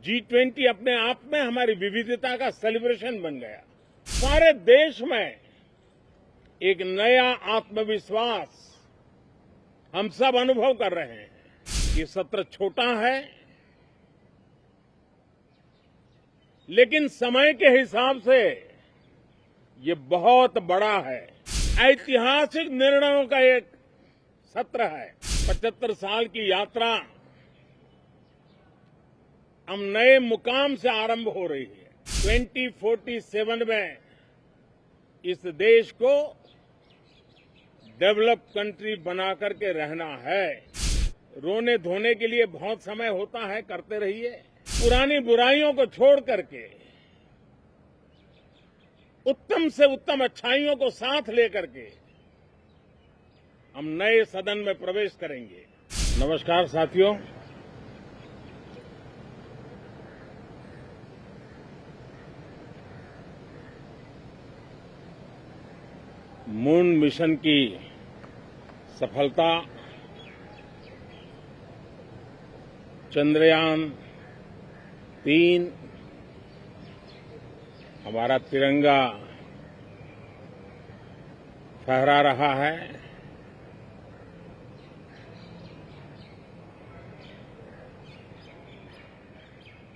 G20 अपने आप में हमारी विविधता का सेलिब्रेशन बन गया। सारे देश में एक नया आत्मविश्वास हम सब अनुभव कर रहे हैं। ये सत्र छोटा है, लेकिन समय के हिसाब से ये बहुत बड़ा है। ऐतिहासिक निर्णयों का एक सत्र है। 75 साल की यात्रा हम नए मुकाम से आरंभ हो रही है। 2047 में इस देश को डेवलप कंट्री बना करके रहना है। रोने धोने के लिए बहुत समय होता है, करते रहिए। पुरानी बुराइयों को छोड़ करके उत्तम से उत्तम अच्छाइयों को साथ लेकर के हम नए सदन में प्रवेश करेंगे। नमस्कार साथियों, मून मिशन की सफलता, चंद्रयान 3, हमारा तिरंगा फहरा रहा है।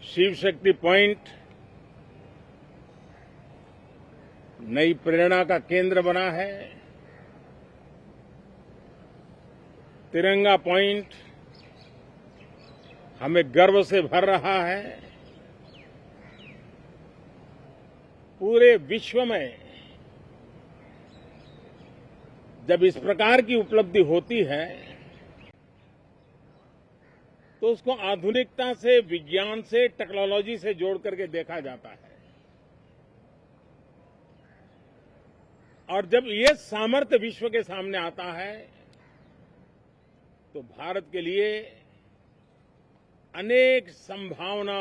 शिव शक्ति पॉइंट नई प्रेरणा का केंद्र बना है। तिरंगा पॉइंट हमें गर्व से भर रहा है। पूरे विश्व में जब इस प्रकार की उपलब्धि होती है तो उसको आधुनिकता से, विज्ञान से, टेक्नोलॉजी से जोड़ करके देखा जाता है। और जब ये सामर्थ्य विश्व के सामने आता है तो भारत के लिए अनेक संभावना,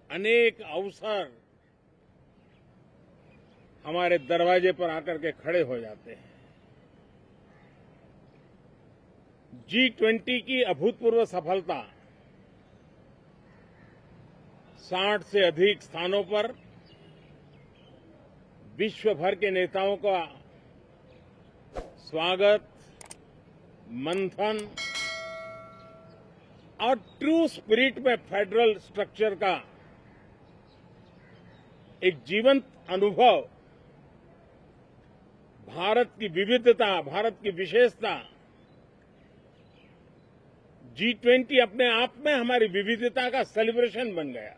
अनेक अवसर हमारे दरवाजे पर आकर के खड़े हो जाते हैं। G20 की अभूतपूर्व सफलता, 60 से अधिक स्थानों पर विश्व भर के नेताओं का स्वागत, मंथन और ट्रू स्पिरिट में फेडरल स्ट्रक्चर का एक जीवंत अनुभव, भारत की विविधता, भारत की विशेषता। G20 अपने आप में हमारी विविधता का सेलिब्रेशन बन गया।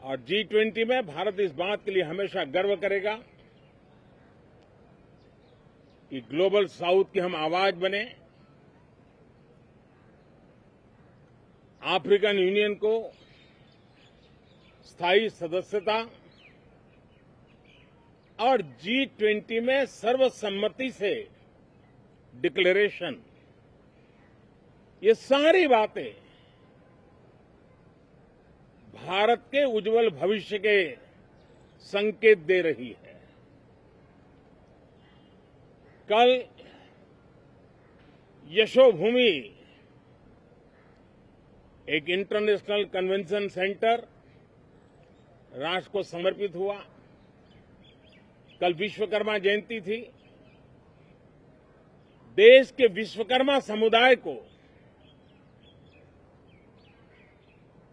और G20 में भारत इस बात के लिए हमेशा गर्व करेगा कि ग्लोबल साउथ की हम आवाज बने। अफ्रीकन यूनियन को स्थायी सदस्यता और G20 में सर्वसम्मति से डिक्लेरेशन, ये सारी बातें भारत के उज्जवल भविष्य के संकेत दे रही है। कल यशोभूमि, एक इंटरनेशनल कन्वेंशन सेंटर राष्ट्र को समर्पित हुआ। कल विश्वकर्मा जयंती थी। देश के विश्वकर्मा समुदाय को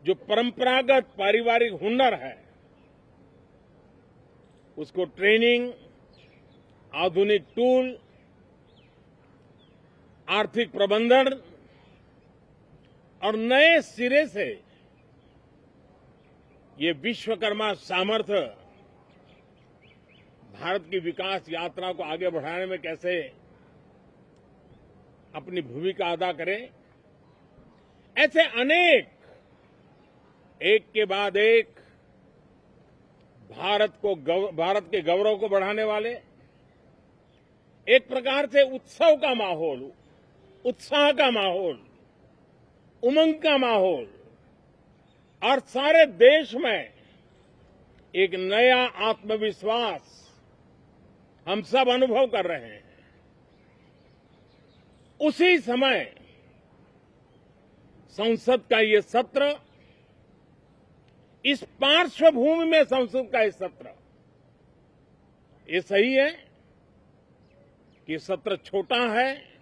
जो परंपरागत पारिवारिक हुनर है, उसको ट्रेनिंग, आधुनिक टूल, आर्थिक प्रबंधन और नए सिरे से ये विश्वकर्मा सामर्थ्य भारत की विकास यात्रा को आगे बढ़ाने में कैसे अपनी भूमिका अदा करें। ऐसे अनेक, एक के बाद एक भारत के गौरव को बढ़ाने वाले, एक प्रकार से उत्सव का माहौल, उत्साह का माहौल, उमंग का माहौल और सारे देश में एक नया आत्मविश्वास हम सब अनुभव कर रहे हैं। उसी समय संसद का ये सत्र, इस पार्श्वभूमि में संसद का ये सत्र, ये सही है कि सत्र छोटा है,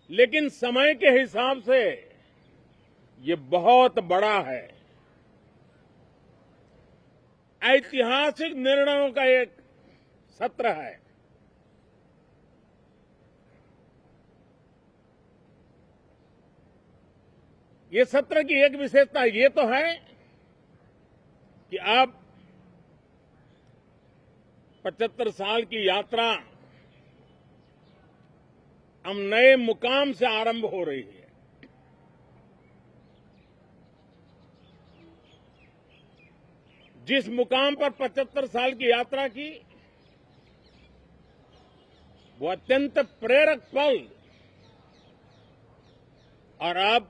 लेकिन समय के हिसाब से ये बहुत बड़ा है। ऐतिहासिक निर्णयों का एक सत्र है। ये सत्र की एक विशेषता ये तो है कि अब 75 साल की यात्रा हम नए मुकाम से आरंभ हो रही है। जिस मुकाम पर 75 साल की यात्रा की, वो अत्यंत प्रेरक पल, और अब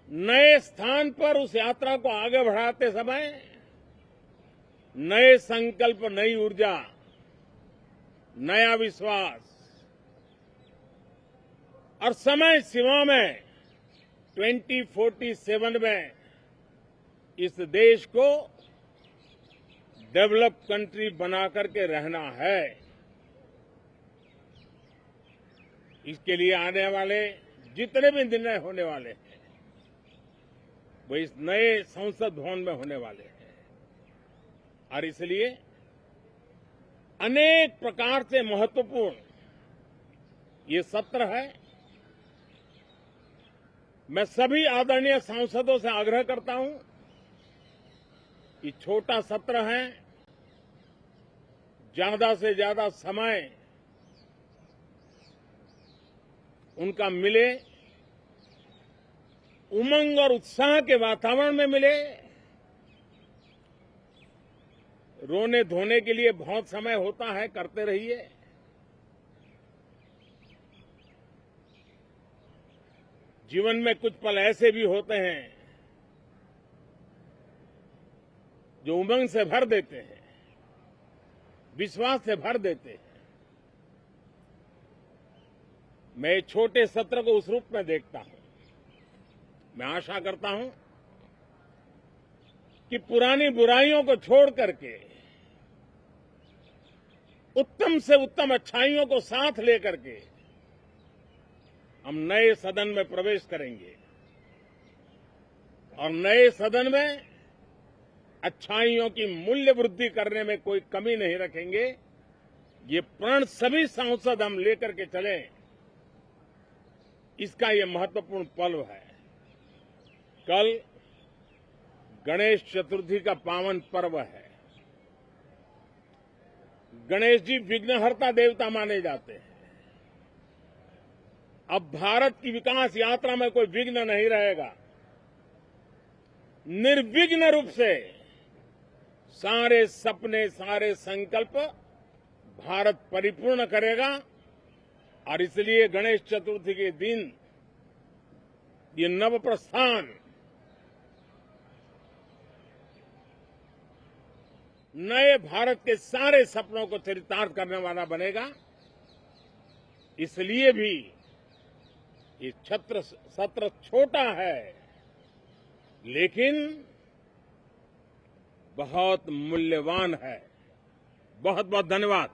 नए स्थान पर उस यात्रा को आगे बढ़ाते समय नए संकल्प, नई ऊर्जा, नया विश्वास और समय सीमा में 2047 में इस देश को डेवलप कंट्री बना करके रहना है। इसके लिए आने वाले जितने भी निर्णय होने वाले हैं वो इस नए संसद भवन में होने वाले हैं, और इसलिए अनेक प्रकार से महत्वपूर्ण ये सत्र है। मैं सभी आदरणीय सांसदों से आग्रह करता हूं कि छोटा सत्र है, ज्यादा से ज्यादा समय उनका मिले, उमंग और उत्साह के वातावरण में मिले। रोने धोने के लिए बहुत समय होता है, करते रहिए। जीवन में कुछ पल ऐसे भी होते हैं जो उमंग से भर देते हैं, विश्वास से भर देते हैं। मैं छोटे सत्र को उस रूप में देखता हूं। मैं आशा करता हूं कि पुरानी बुराइयों को छोड़ करके उत्तम से उत्तम अच्छाइयों को साथ लेकर के हम नए सदन में प्रवेश करेंगे, और नए सदन में अच्छाइयों की मूल्य वृद्धि करने में कोई कमी नहीं रखेंगे। ये प्रण सभी सांसद हम लेकर के चलें, इसका ये महत्वपूर्ण पल है। कल गणेश चतुर्थी का पावन पर्व है। गणेश जी विघ्नहर्ता देवता माने जाते हैं। अब भारत की विकास यात्रा में कोई विघ्न नहीं रहेगा। निर्विघ्न रूप से सारे सपने, सारे संकल्प भारत परिपूर्ण करेगा, और इसलिए गणेश चतुर्थी के दिन ये नव प्रस्थान नए भारत के सारे सपनों को चरितार्थ करने वाला बनेगा। इसलिए भी ये सत्र छोटा है, लेकिन बहुत मूल्यवान है। बहुत बहुत धन्यवाद।